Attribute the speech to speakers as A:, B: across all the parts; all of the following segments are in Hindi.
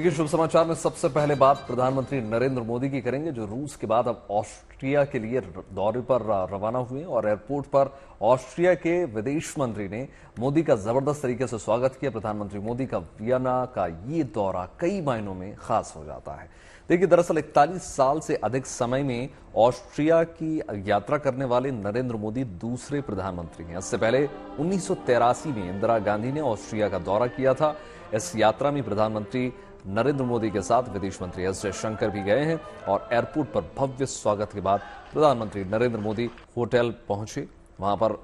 A: देखिए, शुभ समाचार में सबसे पहले बात प्रधानमंत्री नरेंद्र मोदी की करेंगे, जो रूस के बाद अब ऑस्ट्रिया के लिए दौरे पर रवाना हुए और एयरपोर्ट पर ऑस्ट्रिया के विदेश मंत्री ने मोदी का जबरदस्त तरीके से स्वागत किया। प्रधानमंत्री मोदी का वियना का ये दौरा कई मायनों में खास हो जाता है। देखिए, दरअसल 41 साल से अधिक समय में ऑस्ट्रिया की यात्रा करने वाले नरेंद्र मोदी दूसरे प्रधानमंत्री हैं। इससे पहले 1983 में इंदिरा गांधी ने ऑस्ट्रिया का दौरा किया था। इस यात्रा में प्रधानमंत्री नरेंद्र मोदी के साथ विदेश मंत्री एस जयशंकर भी गए हैं और एयरपोर्ट पर भव्य स्वागत के बाद प्रधानमंत्री नरेंद्र मोदी होटल पहुंचे। वहां पर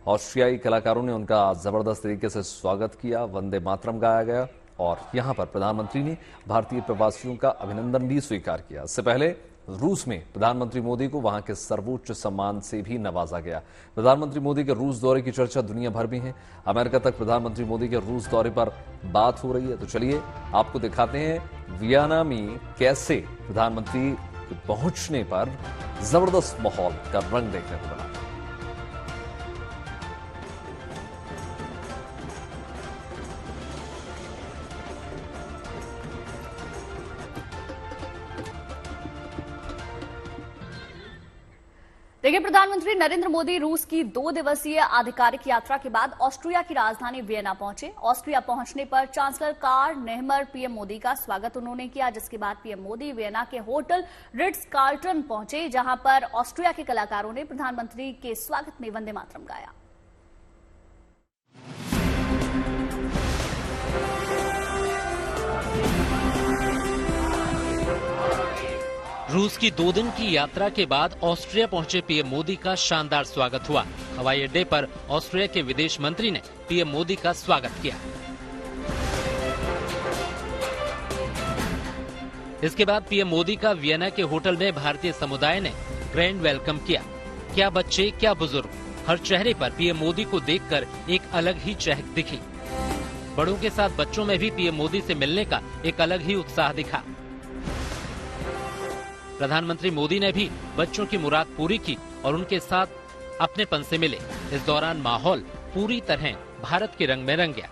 A: ऑस्ट्रियाई कलाकारों ने उनका जबरदस्त तरीके से स्वागत किया, वंदे मातरम गाया गया और यहां पर प्रधानमंत्री ने भारतीय प्रवासियों का अभिनंदन भी स्वीकार किया। इससे पहले रूस में प्रधानमंत्री मोदी को वहां के सर्वोच्च सम्मान से भी नवाजा गया। प्रधानमंत्री मोदी के रूस दौरे की चर्चा दुनिया भर में है। अमेरिका तक प्रधानमंत्री मोदी के रूस दौरे पर बात हो रही है। तो चलिए आपको दिखाते हैं वियना में कैसे प्रधानमंत्री के पहुंचने पर जबरदस्त माहौल का रंग देखने को मिला।
B: देखिए, प्रधानमंत्री नरेंद्र मोदी रूस की 2 दिवसीय आधिकारिक यात्रा के बाद ऑस्ट्रिया की राजधानी वियना पहुंचे। ऑस्ट्रिया पहुंचने पर chancellor Karl Nehammer PM Modi का स्वागत उन्होंने किया, जिसके बाद पीएम मोदी वियना के होटल रिट्ज कार्ल्टन पहुंचे, जहां पर ऑस्ट्रिया के कलाकारों ने प्रधानमंत्री के स्वागत में वंदे मातरम गाया।
C: रूस की 2 दिन की यात्रा के बाद ऑस्ट्रिया पहुंचे पीएम मोदी का शानदार स्वागत हुआ। हवाई अड्डे पर ऑस्ट्रिया के विदेश मंत्री ने पीएम मोदी का स्वागत किया। इसके बाद पीएम मोदी का वियना के होटल में भारतीय समुदाय ने ग्रैंड वेलकम किया। क्या बच्चे, क्या बुजुर्ग, हर चेहरे पर पीएम मोदी को देखकर एक अलग ही चहक दिखी। बड़ों के साथ बच्चों में भी पीएम मोदी से मिलने का एक अलग ही उत्साह दिखा। प्रधानमंत्री मोदी ने भी बच्चों की मुराद पूरी की और उनके साथ अपनेपन से मिले। इस दौरान माहौल पूरी तरह भारत के रंग में रंग गया।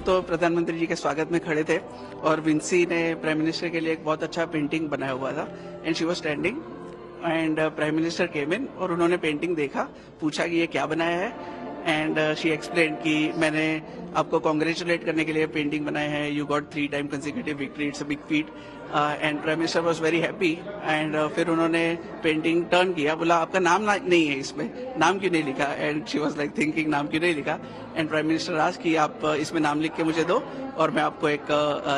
D: तो प्रधानमंत्री जी के स्वागत में खड़े थे और विंसी ने प्राइम मिनिस्टर के लिए एक बहुत अच्छा पेंटिंग बनाया हुआ था and she was standing and prime minister came in और उन्होंने पेंटिंग देखा, पूछा कि ये क्या बनाया है एंड शी एक्सप्लेन कि मैंने आपको कॉन्ग्रेचुलेट करने के लिए पेंटिंग बनाया है, you got 3 time consecutive victory, it's a big feet and prime minister was very happy and फिर उन्होंने पेंटिंग टर्न किया, बोला आपका नाम नहीं है इसमें, नाम क्यों नहीं लिखा and she was like thinking नाम क्यों नहीं लिखा एंड प्राइम मिनिस्टर आस्क्ड कि आप इसमें नाम लिख के मुझे दो और मैं आपको एक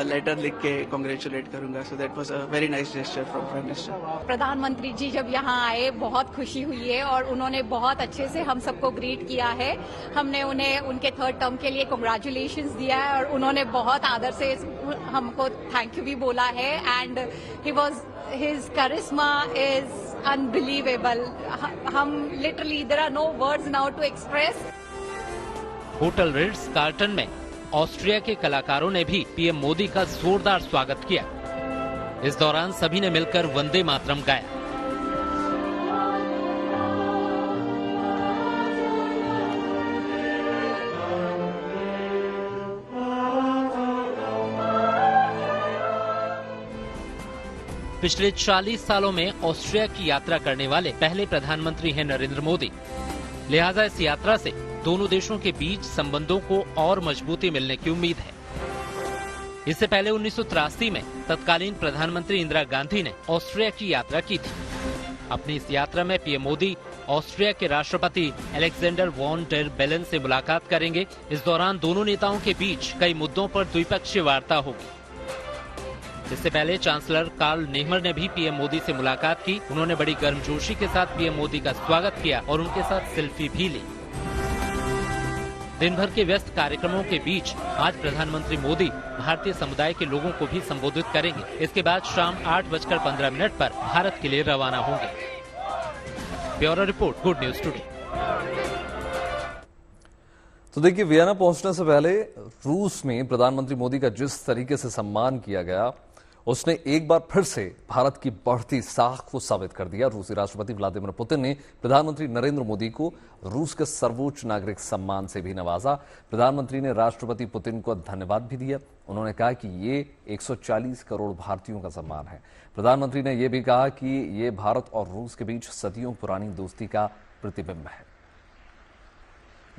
D: लेटर लिख के कॉन्ग्रेचुलेट करूंगा। So that was a very nice gesture from prime minister.
E: प्रधानमंत्री जी जब यहाँ आए बहुत खुशी हुई है और उन्होंने बहुत अच्छे से हम सबको ग्रीट किया है। हमने उन्हें उनके 3rd टर्म के लिए कांग्रेचुलेशंस दिया है और उन्होंने बहुत आदर से हमको थैंक यू भी बोला है and his charisma is unbelievable. हम literally there are no words now to express.
C: Hotel Ritz Carlton में ऑस्ट्रिया के कलाकारों ने भी पीएम मोदी का जोरदार स्वागत किया। इस दौरान सभी ने मिलकर वंदे मातरम गाया। पिछले 40 सालों में ऑस्ट्रिया की यात्रा करने वाले पहले प्रधानमंत्री हैं नरेंद्र मोदी। लिहाजा इस यात्रा से दोनों देशों के बीच संबंधों को और मजबूती मिलने की उम्मीद है। इससे पहले 1983 में तत्कालीन प्रधानमंत्री इंदिरा गांधी ने ऑस्ट्रिया की यात्रा की थी। अपनी इस यात्रा में पीएम मोदी ऑस्ट्रिया के राष्ट्रपति अलेक्जेंडर वॉन डेर बेलन से मुलाकात करेंगे। इस दौरान दोनों नेताओं के बीच कई मुद्दों पर द्विपक्षीय वार्ता होगी। इससे पहले चांसलर कार्ल नेहमर ने भी पीएम मोदी से मुलाकात की। उन्होंने बड़ी गर्मजोशी के साथ पीएम मोदी का स्वागत किया और उनके साथ सेल्फी भी ली। दिन भर के व्यस्त कार्यक्रमों के बीच आज प्रधानमंत्री मोदी भारतीय समुदाय के लोगों को भी संबोधित करेंगे। इसके बाद शाम 8:15 पर भारत के लिए रवाना होंगे। Bureau report, good news today.
A: तो देखिए, वियना पहुंचने से पहले रूस में प्रधानमंत्री मोदी का जिस तरीके से सम्मान किया गया, उसने एक बार फिर से भारत की बढ़ती साख को साबित कर दिया। रूसी राष्ट्रपति व्लादिमीर पुतिन ने प्रधानमंत्री नरेंद्र मोदी को रूस के सर्वोच्च नागरिक सम्मान से भी नवाजा। प्रधानमंत्री ने राष्ट्रपति पुतिन को धन्यवाद भी दिया। उन्होंने कहा कि ये 140 करोड़ भारतीयों का सम्मान है। प्रधानमंत्री ने यह भी कहा कि ये भारत और रूस के बीच सदियों पुरानी दोस्ती का प्रतिबिंब है।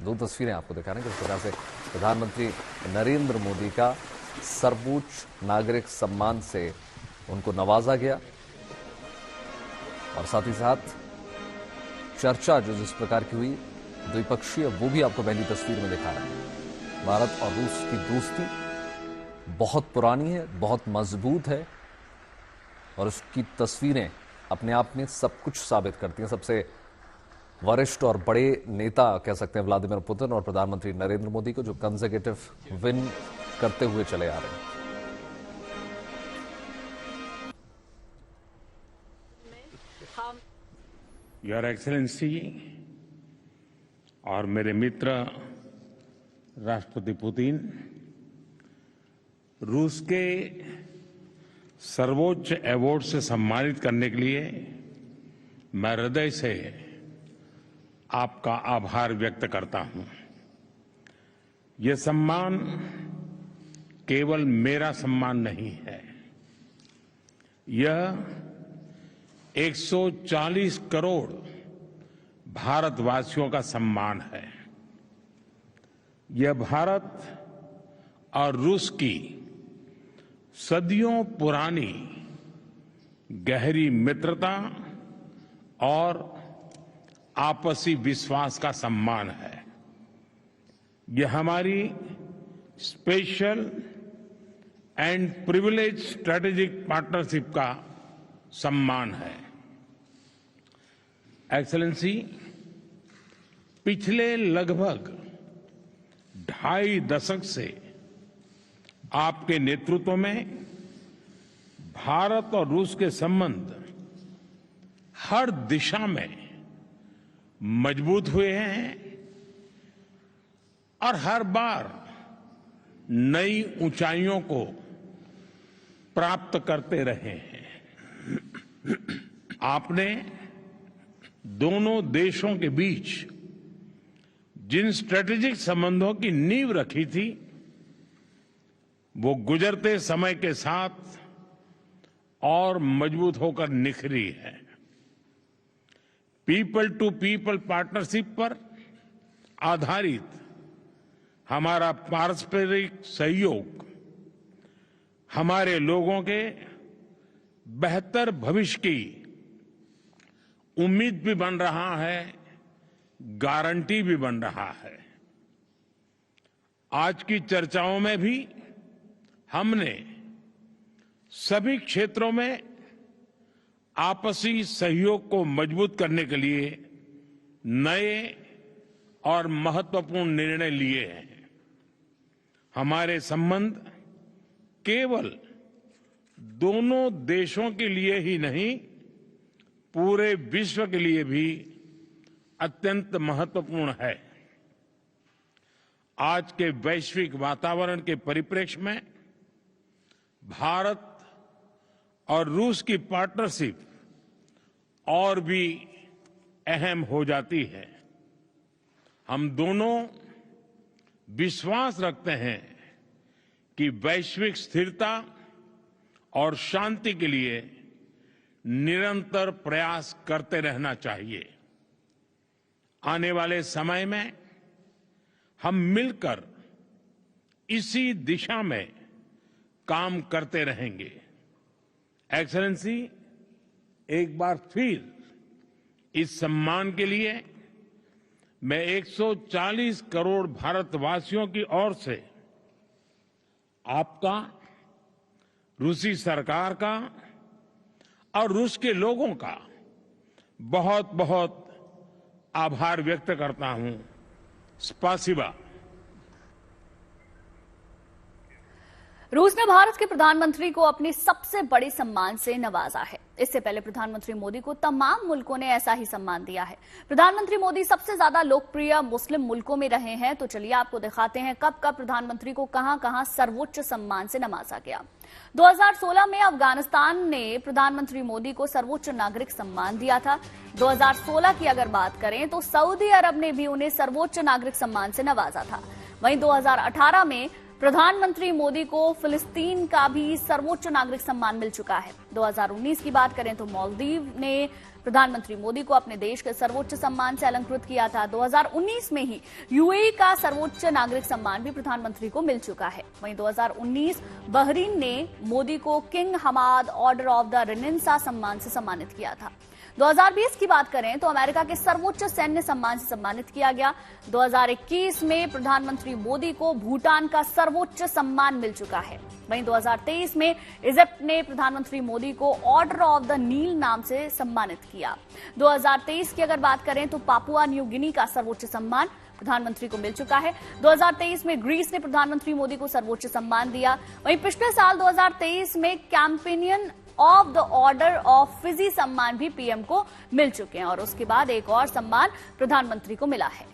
A: दो तस्वीरें आपको दिखा रहे हैं किस तरह से प्रधानमंत्री नरेंद्र मोदी का सर्वोच्च नागरिक सम्मान से उनको नवाजा गया और साथ ही साथ चर्चा जो जिस प्रकार की हुई द्विपक्षीय, वो भी आपको पहली तस्वीर में दिखा रहे हैं। भारत और रूस की दोस्ती बहुत पुरानी है, बहुत मजबूत है और उसकी तस्वीरें अपने आप में सब कुछ साबित करती हैं। सबसे वरिष्ठ और बड़े नेता कह सकते हैं व्लादिमीर पुतिन और प्रधानमंत्री नरेंद्र मोदी को, जो कंसेक्यूटिव विन करते हुए चले आ रहे हैं।
F: योर एक्सेलेंसी और मेरे मित्र राष्ट्रपति पुतिन, रूस के सर्वोच्च अवार्ड से सम्मानित करने के लिए मैं हृदय से आपका आभार व्यक्त करता हूं। यह सम्मान केवल मेरा सम्मान नहीं है, यह 140 करोड़ भारतवासियों का सम्मान है। यह भारत और रूस की सदियों पुरानी गहरी मित्रता और आपसी विश्वास का सम्मान है। यह हमारी special and privilege strategic partnership का सम्मान है। एक्सेलेंसी, पिछले लगभग 2.5 दशक से आपके नेतृत्व में भारत और रूस के संबंध हर दिशा में मजबूत हुए हैं और हर बार नई ऊंचाइयों को प्राप्त करते रहे हैं। आपने दोनों देशों के बीच जिन स्ट्रेटेजिक संबंधों की नींव रखी थी, वो गुजरते समय के साथ और मजबूत होकर निखरी है। पीपल टू पीपल पार्टनरशिप पर आधारित हमारा पारस्परिक सहयोग हमारे लोगों के बेहतर भविष्य की उम्मीद भी बन रहा है, गारंटी भी बन रहा है। आज की चर्चाओं में भी हमने सभी क्षेत्रों में आपसी सहयोग को मजबूत करने के लिए नए और महत्वपूर्ण निर्णय लिए हैं। हमारे संबंध केवल दोनों देशों के लिए ही नहीं, पूरे विश्व के लिए भी अत्यंत महत्वपूर्ण है। आज के वैश्विक वातावरण के परिप्रेक्ष्य में भारत और रूस की पार्टनरशिप और भी अहम हो जाती है। हम दोनों विश्वास रखते हैं कि वैश्विक स्थिरता और शांति के लिए निरंतर प्रयास करते रहना चाहिए। आने वाले समय में हम मिलकर इसी दिशा में काम करते रहेंगे। एक्सेलेंसी, एक बार फिर इस सम्मान के लिए मैं 140 करोड़ भारतवासियों की ओर से आपका, रूसी सरकार का और रूस के लोगों का बहुत बहुत आभार व्यक्त करता हूं। स्पासिबा।
B: रूस ने भारत के प्रधानमंत्री को अपने सबसे बड़े सम्मान से नवाजा है। इससे पहले प्रधानमंत्री मोदी को तमाम मुल्कों ने ऐसा ही सम्मान दिया है। प्रधानमंत्री मोदी सबसे ज्यादा लोकप्रिय मुस्लिम मुल्कों में रहे हैं, तो चलिए आपको दिखाते हैं कब कब प्रधानमंत्री को कहां-कहां सर्वोच्च सम्मान से नवाजा गया। 2016 में अफगानिस्तान ने प्रधानमंत्री मोदी को सर्वोच्च नागरिक सम्मान दिया था। 2016 की अगर बात करें तो सऊदी अरब ने भी उन्हें सर्वोच्च नागरिक सम्मान से नवाजा था। वहीं 2018 में प्रधानमंत्री मोदी को फिलिस्तीन का भी सर्वोच्च नागरिक सम्मान मिल चुका है। 2019 की बात करें तो मालदीव ने प्रधानमंत्री मोदी को अपने देश के सर्वोच्च सम्मान से अलंकृत किया था। 2019 में ही यूएई का सर्वोच्च नागरिक सम्मान भी प्रधानमंत्री को मिल चुका है। वहीं 2019 बहरीन ने मोदी को King Hamad Order of the Renaissance सम्मान से सम्मानित किया था। 2020 की बात करें तो अमेरिका के सर्वोच्च सैन्य सम्मान से सम्मानित किया गया। 2021 में प्रधानमंत्री मोदी को भूटान का सर्वोच्च सम्मान मिल चुका है। वहीं 2023 में इजिप्ट ने प्रधानमंत्री मोदी को ऑर्डर ऑफ द नील नाम से सम्मानित किया। 2023 की अगर बात करें तो पापुआ न्यू गिनी का सर्वोच्च सम्मान प्रधानमंत्री को मिल चुका है। 2023 में ग्रीस ने प्रधानमंत्री मोदी को सर्वोच्च सम्मान दिया। वहीं पिछले साल 2023 में companion of the order of Fiji सम्मान भी पीएम को मिल चुके हैं और उसके बाद एक और सम्मान प्रधानमंत्री को मिला है।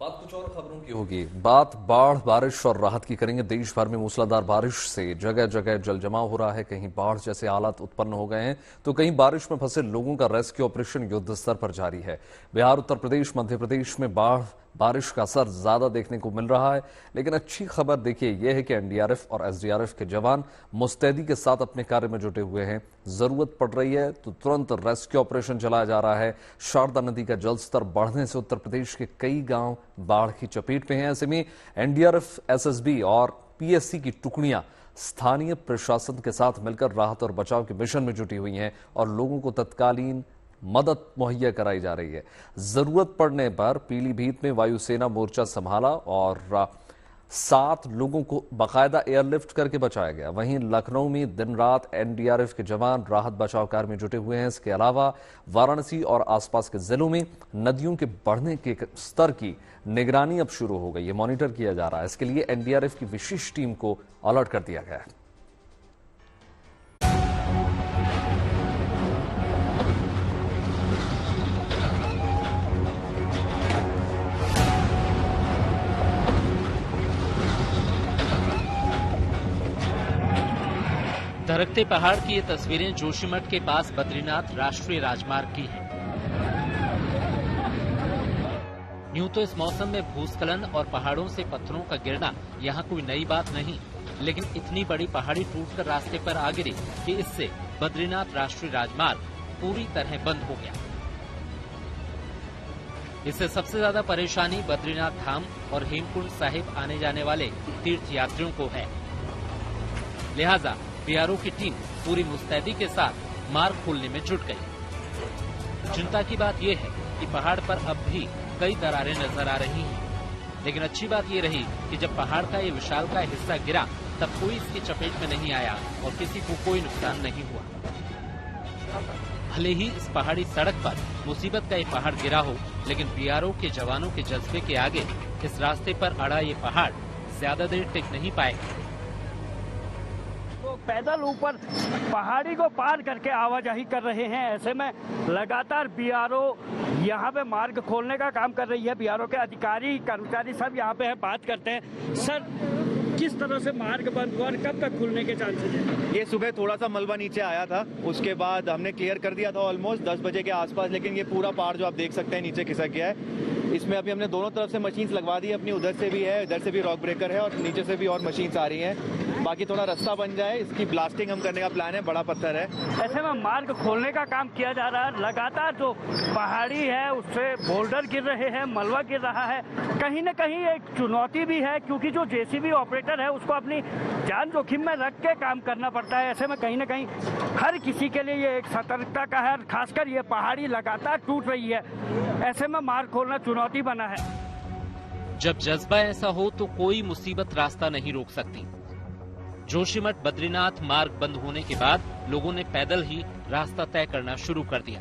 A: बात कुछ और खबरों की होगी। बात बाढ़, बारिश और राहत की करेंगे। देश भर में मूसलाधार बारिश से जगह जगह जल जमाव हो रहा है। कहीं बाढ़ जैसे हालात उत्पन्न हो गए हैं तो कहीं बारिश में फंसे लोगों का रेस्क्यू ऑपरेशन युद्ध स्तर पर जारी है। बिहार, उत्तर प्रदेश, मध्य प्रदेश में बाढ़ बारिश का असर ज्यादा देखने को मिल रहा है। लेकिन अच्छी खबर देखिए यह है कि एनडीआरएफ और एसडीआरएफ के जवान मुस्तैदी के साथ अपने कार्य में जुटे हुए हैं। जरूरत पड़ रही है तो तुरंत रेस्क्यू ऑपरेशन चलाया जा रहा है। शारदा नदी का जलस्तर बढ़ने से उत्तर प्रदेश के कई गांव बाढ़ की चपेट में हैं। ऐसे में एनडीआरएफ, एसएसबी और पीएससी की टुकड़ियां स्थानीय प्रशासन के साथ मिलकर राहत और बचाव के मिशन में जुटी हुई हैं और लोगों को तत्कालीन मदद मुहैया कराई जा रही है। जरूरत पड़ने पर पीलीभीत में वायुसेना मोर्चा संभाला और 7 लोगों को बाकायदा एयरलिफ्ट करके बचाया गया। वहीं लखनऊ में दिन रात एनडीआरएफ के जवान राहत बचाव कार्य में जुटे हुए हैं। इसके अलावा वाराणसी और आसपास के जिलों में नदियों के बढ़ने के स्तर की निगरानी अब शुरू हो गई है, मॉनिटर किया जा रहा है। इसके लिए एनडीआरएफ की विशेष टीम को अलर्ट कर दिया गया है।
C: दरकते पहाड़ की ये तस्वीरें जोशीमठ के पास बद्रीनाथ राष्ट्रीय राजमार्ग की हैं। यूं तो इस मौसम में भूस्खलन और पहाड़ों से पत्थरों का गिरना यहाँ कोई नई बात नहीं, लेकिन इतनी बड़ी पहाड़ी टूटकर रास्ते पर आ गिरी कि इससे बद्रीनाथ राष्ट्रीय राजमार्ग पूरी तरह बंद हो गया। इससे सबसे ज्यादा परेशानी बद्रीनाथ धाम और हेमकुंड साहिब आने जाने वाले तीर्थ यात्रियों को है। लिहाजा बीआरओ की टीम पूरी मुस्तैदी के साथ मार्ग खोलने में जुट गई। चिंता की बात यह है कि पहाड़ पर अब भी कई दरारें नजर आ रही हैं, लेकिन अच्छी बात यह रही कि जब पहाड़ का ये विशालकाय हिस्सा गिरा तब कोई इसकी चपेट में नहीं आया और किसी को कोई नुकसान नहीं हुआ। भले ही इस पहाड़ी सड़क पर मुसीबत का ये पहाड़ गिरा हो, लेकिन बीआरओ के जवानों के जज्बे के आगे इस रास्ते पर अड़ा ये पहाड़ ज्यादा देर टिक नहीं पाएगा।
G: पैदल ऊपर पहाड़ी को पार करके आवाजाही कर रहे हैं। ऐसे में लगातार बीआरओ यहाँ पे मार्ग खोलने का काम कर रही है। बीआरओ के अधिकारी, कर्मचारी सब यहाँ पे है, बात करते हैं। सर, किस तरह से मार्ग बंद हुआ और कब तक खुलने के चांसेस हैं?
H: ये सुबह थोड़ा सा मलबा नीचे आया था, उसके बाद हमने क्लियर कर दिया था ऑलमोस्ट 10 बजे के आसपास, लेकिन ये पूरा पहाड़ जो आप देख सकते हैं नीचे खिसक गया है। इसमें अभी हमने दोनों तरफ से मशीन्स लगवा दी, अपनी उधर से भी है, इधर से भी रॉक ब्रेकर है और नीचे से भी और मशीन्स आ रही हैं। बाकी थोड़ा रास्ता बन जाए, इसकी ब्लास्टिंग हम करने का प्लान है। बड़ा पत्थर है।
G: ऐसे में मार्ग खोलने का काम किया जा रहा है। लगातार जो पहाड़ी है उससे बोल्डर गिर रहे हैं, मलबा गिर रहा है। कहीं न कहीं एक चुनौती भी है, क्योंकि जो जेसीबी ऑपरेटर है उसको अपनी जान जोखिम में रख के काम करना पड़ता है। ऐसे में कहीं न कहीं हर किसी के लिए ये एक सतर्कता का है, खासकर ये पहाड़ी लगातार टूट रही है। ऐसे में मार्ग खोलना चुनौती बना है।
C: जब जज्बा ऐसा हो तो कोई मुसीबत रास्ता नहीं रोक सकती। जोशीमठ बद्रीनाथ मार्ग बंद होने के बाद लोगों ने पैदल ही रास्ता तय करना शुरू कर दिया।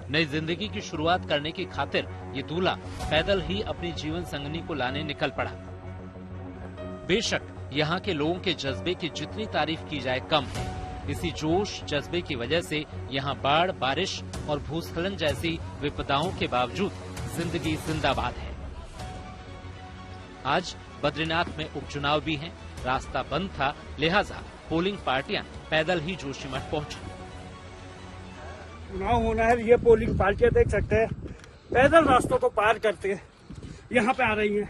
C: नई जिंदगी की शुरुआत करने की खातिर ये दूल्हा पैदल ही अपनी जीवन संगनी को लाने निकल पड़ा। बेशक यहाँ के लोगों के जज्बे की जितनी तारीफ की जाए कम है। इसी जोश जज्बे की वजह से यहाँ बाढ़, बारिश और भूस्खलन जैसी विपदाओं के बावजूद जिंदगी जिंदाबाद है। आज बद्रीनाथ में उपचुनाव भी हैं, रास्ता बंद था, लिहाजा पोलिंग पार्टियां पैदल ही जोशीमठ पहुंची।
G: चुनाव होना है, ये पोलिंग पार्टियां देख सकते हैं पैदल रास्तों को पार करते यहाँ पे आ रही है।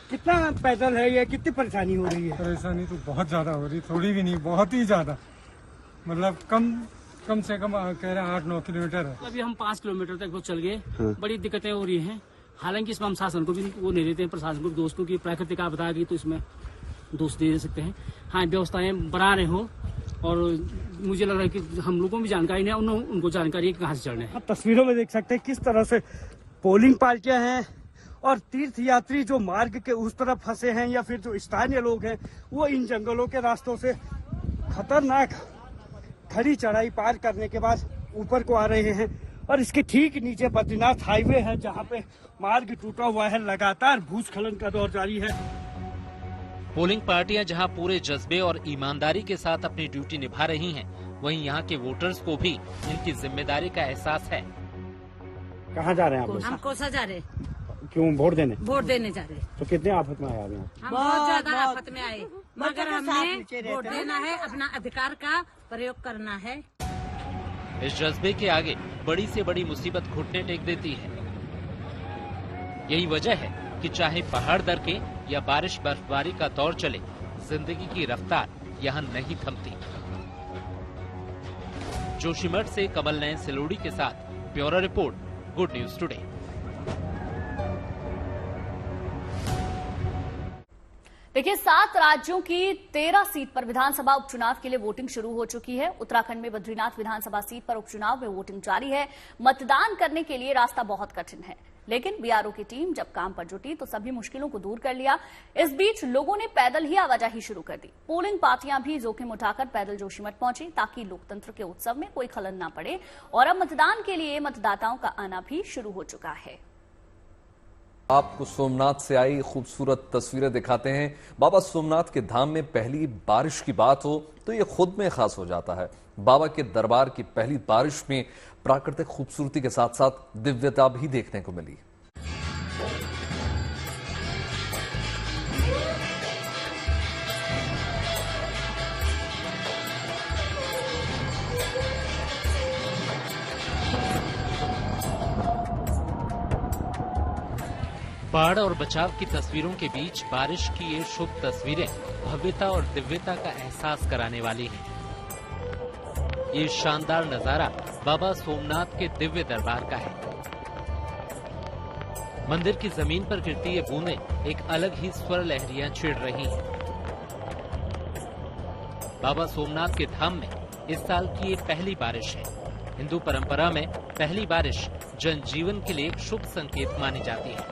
G: कितना पैदल है ये, कितनी परेशानी हो रही है?
I: परेशानी तो बहुत ज्यादा हो रही, थोड़ी भी नहीं, बहुत ही ज्यादा। मतलब कम से कम कह रहे हैं 8-9 किलोमीटर है।
J: अभी हम 5 किलोमीटर तक चल गए। बड़ी दिक्कतें हो रही हैं। हालांकि इसमें हम शासन को भी वो नहीं देते हैं, प्रशासन को दोस्तों की प्राकृतिक आपदा आ गई तो इसमें दोष दे सकते हैं। हाँ, व्यवस्थाएं बना रहे हो और मुझे लग रहा है कि हम लोगों को भी जानकारी नहीं है, उनको जानकारी है कहाँ से चढ़ने हैं।
G: तस्वीरों में देख सकते हैं किस तरह से पोलिंग पार्टियां हैं और तीर्थ यात्री जो मार्ग के उस तरफ फंसे हैं या फिर जो स्थानीय लोग हैं वो इन जंगलों के रास्तों से खतरनाक खड़ी चढ़ाई पार करने के बाद ऊपर को आ रहे हैं। और इसके ठीक नीचे बद्रीनाथ हाईवे है जहां पे मार्ग टूटा हुआ है, लगातार भूस्खलन का दौर जारी है।
C: पोलिंग पार्टियां जहां पूरे जज्बे और ईमानदारी के साथ अपनी ड्यूटी निभा रही हैं, वहीं यहां के वोटर्स को भी इनकी जिम्मेदारी का एहसास है।
G: कहाँ जा रहे हैं आप लोग?
K: हम कोसा जा रहे।
G: क्यों? वोट देने
K: जा रहे।
G: तो कितने आफत में आए आप?
K: हम बहुत ज्यादा आफत में आए, मगर हमने वोट देना है, अपना अधिकार का प्रयोग करना है।
C: इस जज्बे के आगे बड़ी से बड़ी मुसीबत घुटने टेक देती है। यही वजह है कि चाहे पहाड़ दरके या बारिश बर्फबारी का दौर चले, जिंदगी की रफ्तार यहाँ नहीं थमती। जोशीमठ से कमल नयन सिलोड़ी के साथ bureau report, good news today.
B: देखिए, 7 राज्यों की 13 सीट पर विधानसभा उपचुनाव के लिए वोटिंग शुरू हो चुकी है। उत्तराखंड में बद्रीनाथ विधानसभा सीट पर उपचुनाव में वोटिंग जारी है। मतदान करने के लिए रास्ता बहुत कठिन है, लेकिन बीआरओ की टीम जब काम पर जुटी तो सभी मुश्किलों को दूर कर लिया। इस बीच लोगों ने पैदल ही आवाजाही शुरू कर दी। पोलिंग पार्टियां भी जोखिम उठाकर पैदल जोशीमठ पहुंची ताकि लोकतंत्र के उत्सव में कोई खलल न पड़े। और अब मतदान के लिए मतदाताओं का आना भी शुरू हो चुका है।
A: आपको सोमनाथ से आई खूबसूरत तस्वीरें दिखाते हैं। बाबा सोमनाथ के धाम में पहली बारिश की बात हो तो ये खुद में खास हो जाता है। बाबा के दरबार की पहली बारिश में प्राकृतिक खूबसूरती के साथ साथ दिव्यता भी देखने को मिली।
C: बाढ़ और बचाव की तस्वीरों के बीच बारिश की ये शुभ तस्वीरें भव्यता और दिव्यता का एहसास कराने वाली हैं। ये शानदार नजारा बाबा सोमनाथ के दिव्य दरबार का है। मंदिर की जमीन पर गिरती ये बूंदें एक अलग ही स्वर लहरियां छेड़ रही हैं। बाबा सोमनाथ के धाम में इस साल की ये पहली बारिश है। हिंदू परंपरा में पहली बारिश जनजीवन के लिए एक शुभ संकेत मानी जाती है,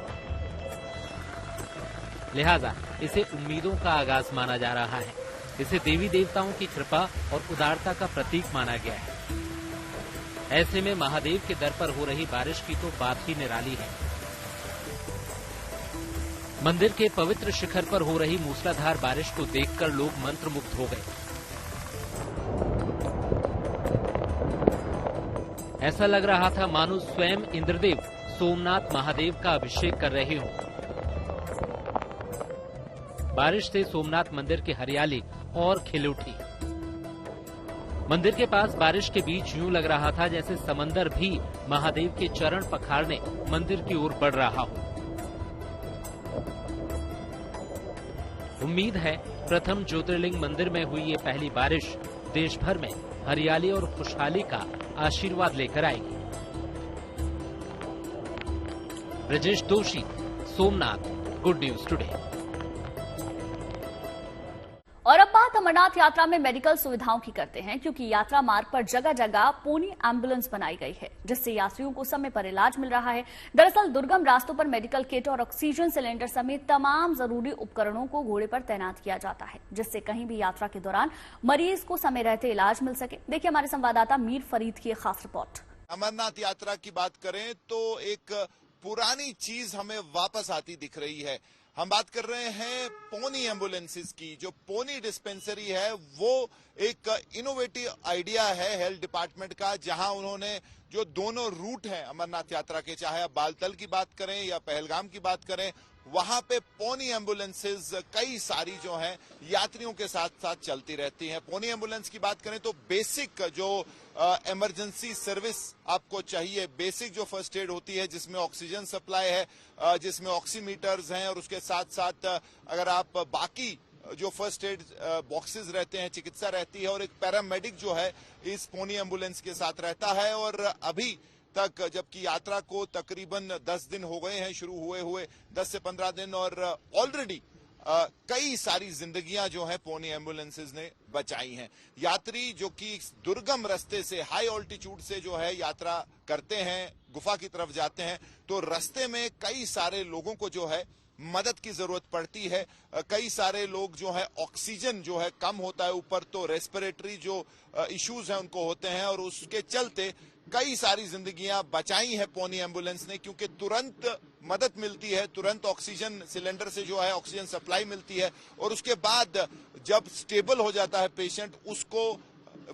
C: लिहाजा इसे उम्मीदों का आगाज माना जा रहा है। इसे देवी देवताओं की कृपा और उदारता का प्रतीक माना गया है। ऐसे में महादेव के दर पर हो रही बारिश की तो बात ही निराली है। मंदिर के पवित्र शिखर पर हो रही मूसलाधार बारिश को देखकर लोग मंत्रमुग्ध हो गए। ऐसा लग रहा था मानो स्वयं इंद्रदेव सोमनाथ महादेव का अभिषेक कर रहे हों। बारिश से सोमनाथ मंदिर की हरियाली और खिल उठी। मंदिर के पास बारिश के बीच यूं लग रहा था जैसे समंदर भी महादेव के चरण पखारने मंदिर की ओर बढ़ रहा हो। उम्मीद है प्रथम ज्योतिर्लिंग मंदिर में हुई ये पहली बारिश देश भर में हरियाली और खुशहाली का आशीर्वाद लेकर आएगी। ब्रजेश दोषी, सोमनाथ, गुड न्यूज टुडे।
B: और अब बात अमरनाथ यात्रा में मेडिकल सुविधाओं की करते हैं, क्योंकि यात्रा मार्ग पर जगह जगह पोनी एम्बुलेंस बनाई गई है, जिससे यात्रियों को समय पर इलाज मिल रहा है। दरअसल दुर्गम रास्तों पर मेडिकल किट और ऑक्सीजन सिलेंडर समेत तमाम जरूरी उपकरणों को घोड़े पर तैनात किया जाता है, जिससे कहीं भी यात्रा के दौरान मरीज को समय रहते इलाज मिल सके। देखिए हमारे संवाददाता मीर फरीद की एक खास रिपोर्ट।
L: अमरनाथ यात्रा की बात करें तो एक पुरानी चीज हमें वापस आती दिख रही है। हम बात कर रहे हैं पोनी एम्बुलेंसेस की। जो पोनी डिस्पेंसरी है वो एक इनोवेटिव आइडिया है हेल्थ डिपार्टमेंट का, जहां उन्होंने जो दोनों रूट हैं अमरनाथ यात्रा के, चाहे आप बालतल की बात करें या पहलगाम की बात करें, वहां पे पोनी एम्बुलेंसेज कई सारी जो हैं यात्रियों के साथ साथ चलती रहती हैं। पोनी एम्बुलेंस की बात करें तो बेसिक जो इमरजेंसी सर्विस आपको चाहिए, बेसिक जो फर्स्ट एड होती है, जिसमें ऑक्सीजन सप्लाई है, जिसमें ऑक्सीमीटर्स हैं, और उसके साथ साथ अगर आप बाकी जो फर्स्ट एड बॉक्सेस रहते हैं, चिकित्सा रहती है, और एक पैरामेडिक जो है इस पोनी एम्बुलेंस के साथ रहता है। और अभी तक जबकि यात्रा को तकरीबन 10 दिन हो गए हैं शुरू हुए 10 से 15 दिन, और ऑलरेडी कई सारी जिंदगियां जो है पोनी एम्बुलेंसेज ने बचाई हैं। यात्री जो कि दुर्गम रास्ते से, हाई ऑल्टीट्यूड से जो है यात्रा करते हैं, गुफा की तरफ जाते हैं, तो रास्ते में कई सारे लोगों को जो है मदद की जरूरत पड़ती है। कई सारे लोग जो है ऑक्सीजन जो है कम होता है ऊपर, तो रेस्पिरेटरी जो इश्यूज हैं उनको होते हैं, और उसके चलते कई सारी जिंदगियां बचाई है पोनी एम्बुलेंस ने, क्योंकि तुरंत मदद मिलती है, तुरंत ऑक्सीजन सिलेंडर से जो है ऑक्सीजन सप्लाई मिलती है, और उसके बाद जब स्टेबल हो जाता है पेशेंट, उसको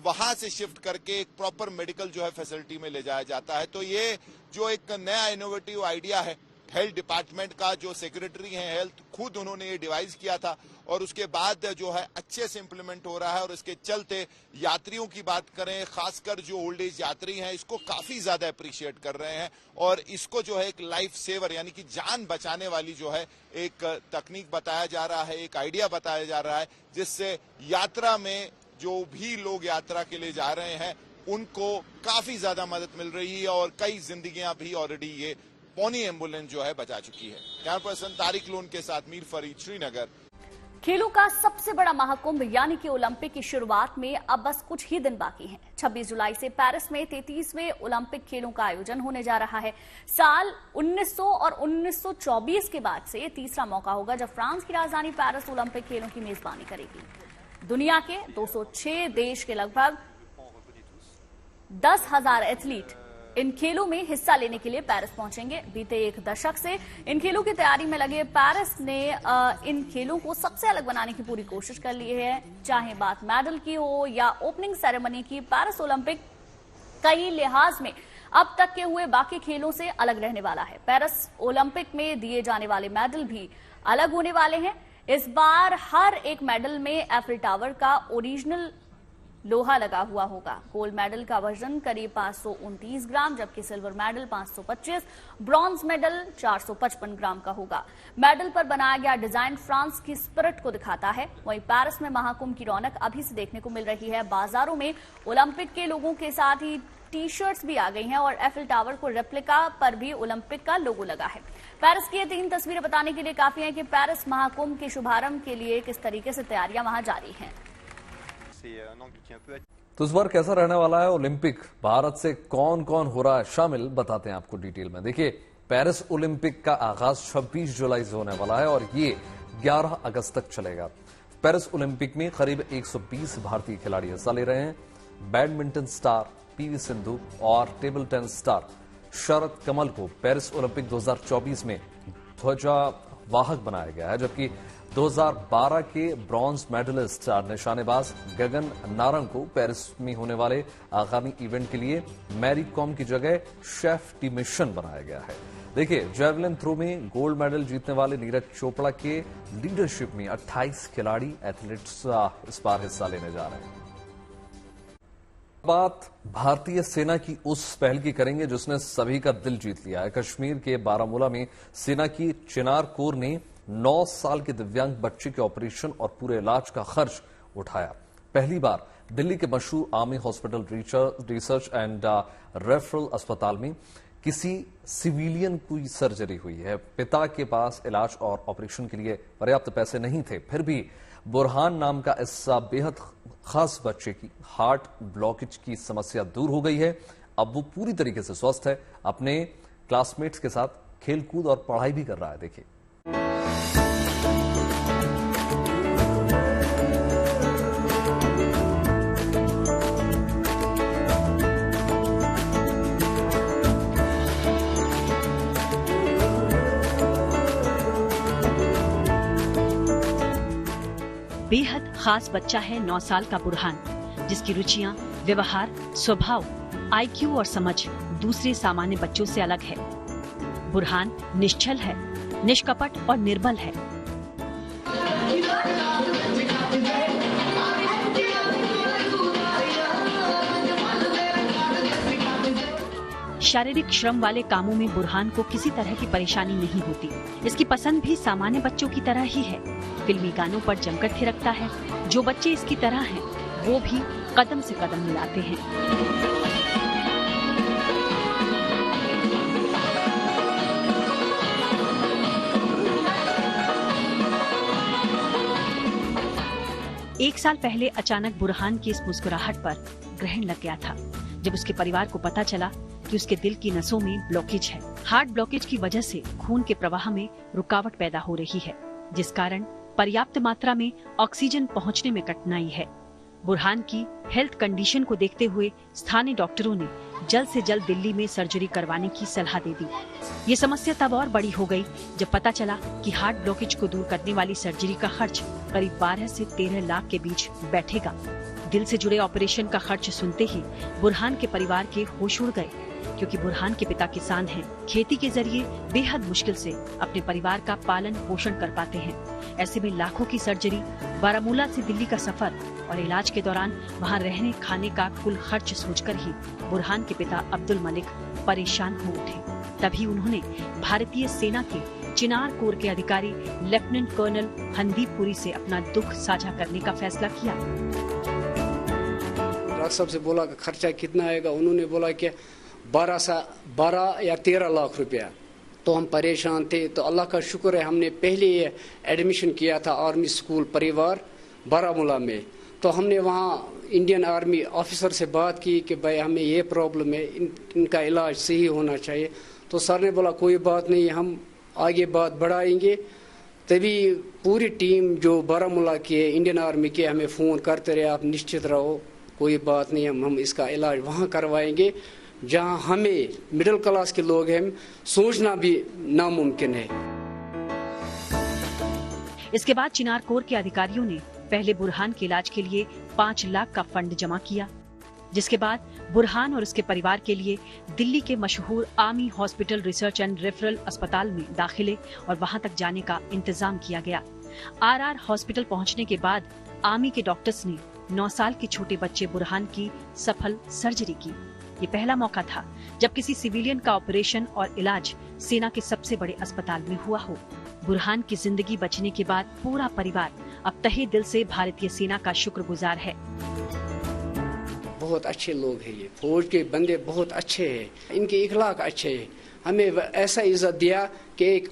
L: वहां से शिफ्ट करके एक प्रॉपर मेडिकल जो है फैसिलिटी में ले जाया जाता है। तो ये जो एक नया इनोवेटिव आइडिया है हेल्थ डिपार्टमेंट का, जो सेक्रेटरी हैं हेल्थ, खुद उन्होंने ये डिवाइस किया था, और उसके बाद जो है अच्छे से इंप्लीमेंट हो रहा है, और इसके चलते यात्रियों की बात करें, खासकर जो ओल्ड एज यात्री हैं, इसको काफी ज्यादा अप्रिशिएट कर रहे हैं, और इसको जो है एक लाइफ सेवर यानी कि जान बचाने वाली जो है एक तकनीक बताया जा रहा है, एक आइडिया बताया जा रहा है, जिससे यात्रा में जो भी लोग यात्रा के लिए जा रहे हैं उनको काफी ज्यादा मदद मिल रही है, और कई जिंदगियां भी ऑलरेडी ये पोनी एम्बुलेंस जो है बचा चुकी है। कैमरा पर्सन तारिक लोन के साथ मीर फरीद, श्रीनगर।
B: खेलों का सबसे बड़ा महाकुंभ यानी कि ओलंपिक की शुरुआत में अब बस कुछ ही दिन बाकी हैं। 26 जुलाई से पेरिस में 33वें ओलंपिक खेलों का आयोजन होने जा रहा है। साल 1900 और 1924 के बाद से तीसरा मौका होगा जब फ्रांस की राजधानी पेरिस ओलंपिक खेलों की मेजबानी करेगी। दुनिया के 206 देश के लगभग 10,000 एथलीट इन खेलों में हिस्सा लेने के लिए पेरिस पहुंचेंगे। बीते एक दशक से इन खेलों की तैयारी में लगे पेरिस ने इन खेलों को सबसे अलग बनाने की पूरी कोशिश कर ली है। चाहे बात मेडल की हो या ओपनिंग सेरेमनी की, पेरिस ओलंपिक कई लिहाज में अब तक के हुए बाकी खेलों से अलग रहने वाला है। पेरिस ओलंपिक में दिए जाने वाले मेडल भी अलग होने वाले हैं। इस बार हर एक मेडल में एफिल टावर का ओरिजिनल लोहा लगा हुआ होगा। गोल्ड मेडल का वजन करीब 529 ग्राम, जबकि सिल्वर मेडल 525, ब्रॉन्ज मेडल 455 ग्राम का होगा। मेडल पर बनाया गया डिजाइन फ्रांस की स्पिरिट को दिखाता है। वहीं पेरिस में महाकुंभ की रौनक अभी से देखने को मिल रही है। बाजारों में ओलंपिक के लोगों के साथ ही टी शर्ट्स भी आ गई हैं, और एफिल टावर को रेप्लिका पर भी ओलंपिक का लोगो लगा है। पेरिस की ये 3 तस्वीरें बताने के लिए काफी हैं कि पेरिस महाकुंभ के शुभारंभ के लिए किस तरीके से तैयारियां वहां जारी हैं।
A: तो इस बार कैसा रहने वाला है ओलंपिक, भारत से कौन कौन हो रहा है शामिल, बताते हैं आपको डिटेल में। देखिए, पेरिस ओलंपिक का आगाज 26 जुलाई से होने वाला है और ये 11 अगस्त तक चलेगा। पेरिस ओलंपिक में करीब 120 भारतीय खिलाड़ी हिस्सा ले रहे हैं। बैडमिंटन स्टार पीवी सिंधु और टेबल टेनिस स्टार शरद कमल को पेरिस ओलंपिक 2024 में ध्वजावाहक बनाया गया है, जबकि 2012 के ब्रॉन्ज मेडलिस्ट निशानेबाज गगन नारंग को पेरिस में होने वाले आगामी इवेंट के लिए मैरी कॉम की जगह शेफ टी मिशन बनाया गया है। देखिए, जैवलिन थ्रो में गोल्ड मेडल जीतने वाले नीरज चोपड़ा के लीडरशिप में 28 खिलाड़ी एथलीट्स इस बार हिस्सा लेने जा रहे हैं। बात भारतीय सेना की उस पहल की करेंगे जिसने सभी का दिल जीत लिया है। कश्मीर के बारामूला में सेना की चिनार कोर ने 9 साल के दिव्यांग बच्चे के ऑपरेशन और पूरे इलाज का खर्च उठाया। पहली बार दिल्ली के मशहूर army hospital research and referral अस्पताल में किसी सिविलियन की सर्जरी हुई है। पिता के पास इलाज और ऑपरेशन के लिए पर्याप्त पैसे नहीं थे, फिर भी बुरहान नाम का इस बेहद खास बच्चे की हार्ट ब्लॉकेज की समस्या दूर हो गई है। अब वो पूरी तरीके से स्वस्थ है, अपने क्लासमेट्स के साथ खेलकूद और पढ़ाई भी कर रहा है। देखिए,
M: बेहद खास बच्चा है 9 साल का बुरहान, जिसकी रुचियां, व्यवहार, स्वभाव, IQ और समझ दूसरे सामान्य बच्चों से अलग है। बुरहान निश्चल है, निष्कपट और निर्मल है। शारीरिक श्रम वाले कामों में बुरहान को किसी तरह की परेशानी नहीं होती। इसकी पसंद भी सामान्य बच्चों की तरह ही है। फिल्मी गानों पर जमकर थिरकता है। जो बच्चे इसकी तरह हैं, वो भी कदम से कदम मिलाते हैं। एक साल पहले अचानक बुरहान की इस मुस्कुराहट पर ग्रहण लग गया था, जब उसके परिवार को पता चला कि उसके दिल की नसों में ब्लॉकेज है। हार्ट ब्लॉकेज की वजह से खून के प्रवाह में रुकावट पैदा हो रही है, जिस कारण पर्याप्त मात्रा में ऑक्सीजन पहुंचने में कठिनाई है। बुरहान की हेल्थ कंडीशन को देखते हुए स्थानीय डॉक्टरों ने जल्द से जल्द दिल्ली में सर्जरी करवाने की सलाह दे दी। ये समस्या तब और बड़ी हो गई जब पता चला कि हार्ट ब्लॉकेज को दूर करने वाली सर्जरी का खर्च करीब 12 से 13 लाख के बीच बैठेगा। दिल से जुड़े ऑपरेशन का खर्च सुनते ही बुरहान के परिवार के होश उड़ गए, क्योंकि बुरहान के पिता किसान हैं। खेती के जरिए बेहद मुश्किल से अपने परिवार का पालन पोषण कर पाते हैं। ऐसे में लाखों की सर्जरी, बारामूला से दिल्ली का सफर और इलाज के दौरान वहां रहने खाने का कुल खर्च सोचकर ही बुरहान के पिता अब्दुल मलिक परेशान हो उठे। तभी उन्होंने भारतीय सेना के चिनार कोर के अधिकारी लेफ्टिनेंट कर्नल हनदीप पुरी से अपना दुख साझा करने का फैसला किया।
N: डॉक्टर साहब से बोला कि खर्चा कितना आएगा। उन्होंने बोला कि 12 या 13 लाख रुपया। तो हम परेशान थे। तो अल्लाह का शुक्र है, हमने पहले ये एडमिशन किया था आर्मी स्कूल परिवार बारामूला में। तो हमने वहाँ इंडियन आर्मी ऑफिसर से बात की कि भाई हमें ये प्रॉब्लम है, इनका इलाज सही होना चाहिए। तो सर ने बोला कोई बात नहीं, हम आगे बात बढ़ाएंगे। तभी पूरी टीम जो बारामूला के इंडियन आर्मी के हमें फ़ोन करते रहे, आप निश्चित रहो, कोई बात नहीं, हम इसका इलाज वहाँ करवाएंगे जहाँ हमें मिडिल क्लास के लोग हैं सोचना भी नामुमकिन है।
M: इसके बाद चिनार कोर के अधिकारियों ने पहले बुरहान के इलाज के लिए 5 लाख का फंड जमा किया, जिसके बाद बुरहान और उसके परिवार के लिए दिल्ली के मशहूर army hospital research and referral अस्पताल में दाखिले और वहां तक जाने का इंतजाम किया गया। आरआर हॉस्पिटल पहुंचने के बाद आर्मी के डॉक्टर्स ने 9 साल के छोटे बच्चे बुरहान की सफल सर्जरी की। ये पहला मौका था जब किसी सिविलियन का ऑपरेशन और इलाज सेना के सबसे बड़े अस्पताल में हुआ हो। बुरहान की जिंदगी बचने के बाद पूरा परिवार अब तहे दिल से भारतीय सेना का शुक्रगुजार है।
N: बहुत अच्छे लोग हैं ये फौज के बंदे, बहुत अच्छे हैं, इनके इखलाक अच्छे हैं। हमें ऐसा इज्जत दिया कि एक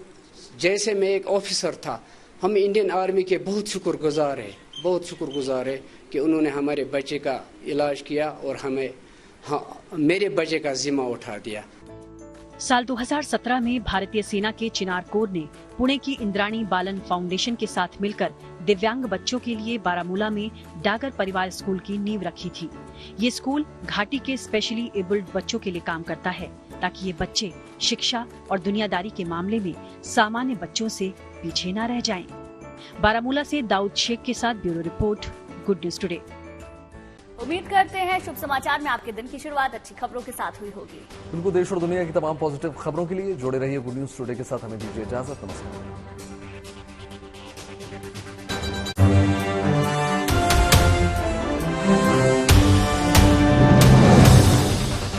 N: जैसे मैं एक ऑफिसर था। हम इंडियन आर्मी के बहुत शुक्रगुजार है, बहुत शुक्रगुजार है कि उन्होंने हमारे बच्चे का इलाज किया और हमें मेरे बच्चे का जिम्मा उठा दिया।
M: साल 2017 में भारतीय सेना के चिनार कोर ने पुणे की इंद्राणी बालन फाउंडेशन के साथ मिलकर दिव्यांग बच्चों के लिए बारामूला में डागर परिवार स्कूल की नींव रखी थी। ये स्कूल घाटी के स्पेशली एबल्ड बच्चों के लिए काम करता है, ताकि ये बच्चे शिक्षा और दुनियादारी के मामले में सामान्य बच्चों से पीछे न रह जाएं। बारामूला से दाऊद शेख के साथ bureau report, good news today.
B: उम्मीद करते हैं शुभ समाचार में आपके दिन की शुरुआत अच्छी खबरों के साथ हुई होगी।
A: उनको देश और दुनिया की तमाम पॉजिटिव खबरों के लिए जुड़े रहिए गुड न्यूज टुडे के साथ। हमें दीजिए इजाजत। नमस्कार।